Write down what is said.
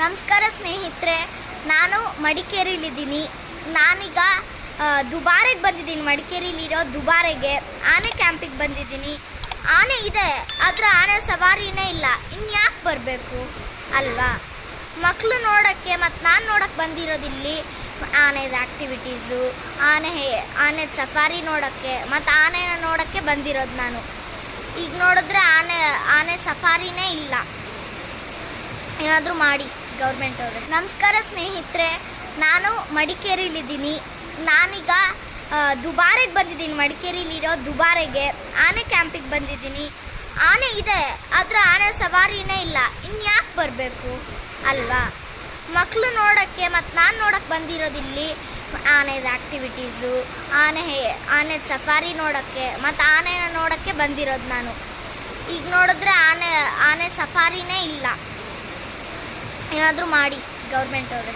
ನಮಸ್ಕಾರ ಸ್ನೇಹಿತರೆ, ನಾನು ಮಡಿಕೇರಿಲಿದ್ದೀನಿ. ನಾನೀಗ ದುಬಾರೆಗೆ ಬಂದಿದ್ದೀನಿ. ಮಡಿಕೇರಿಲಿರೋ ದುಬಾರೆಗೆ ಆನೆ ಕ್ಯಾಂಪಿಗೆ ಬಂದಿದ್ದೀನಿ. ಆನೆ ಇದೆ, ಆದರೆ ಆನೆ ಸವಾರಿನೇ ಇಲ್ಲ. ಇನ್ಯಾಕೆ ಬರಬೇಕು ಅಲ್ವಾ? ಮಕ್ಕಳು ನೋಡೋಕ್ಕೆ ಮತ್ತು ನಾನು ನೋಡೋಕ್ಕೆ ಬಂದಿರೋದಿಲ್ಲಿ ಆನೆದ ಆ್ಯಕ್ಟಿವಿಟೀಸು, ಆನೆ ಸಫಾರಿ ನೋಡೋಕ್ಕೆ ಮತ್ತು ಆನೆನ ನೋಡೋಕ್ಕೆ ಬಂದಿರೋದು ನಾನು. ಈಗ ನೋಡಿದ್ರೆ ಆನೆ ಸಫಾರಿನೇ ಇಲ್ಲ. ಏನಾದರೂ ಮಾಡಿ ಗೌರ್ಮೆಂಟ್ ಅವ್ರೆ. ನಮಸ್ಕಾರ ಸ್ನೇಹಿತರೆ, ನಾನು ಮಡಿಕೇರಿಲಿದ್ದೀನಿ. ನಾನೀಗ ದುಬಾರೆಗೆ ಬಂದಿದ್ದೀನಿ. ಮಡಿಕೇರಿಲಿರೋ ದುಬಾರೆಗೆ ಆನೆ ಕ್ಯಾಂಪಿಗೆ ಬಂದಿದ್ದೀನಿ. ಆನೆ ಇದೆ, ಆದರೆ ಆನೆ ಸವಾರಿನೇ ಇಲ್ಲ. ಇನ್ಯಾಕೆ ಬರಬೇಕು ಅಲ್ವಾ? ಮಕ್ಕಳು ನೋಡೋಕ್ಕೆ ಮತ್ತು ನಾನು ನೋಡೋಕ್ಕೆ ಬಂದಿರೋದಿಲ್ಲಿ ಆನೆದ ಆ್ಯಕ್ಟಿವಿಟೀಸು, ಆನೆ ಸಫಾರಿ ನೋಡೋಕ್ಕೆ ಮತ್ತು ಆನೆನ ನೋಡೋಕ್ಕೆ ಬಂದಿರೋದು ನಾನು. ಈಗ ನೋಡಿದ್ರೆ ಆನೆ ಸಫಾರಿನೇ ಇಲ್ಲ. ಏನಾದರೂ ಮಾಡಿ ಗೌರ್ಮೆಂಟ್ ಅವ್ರೆ.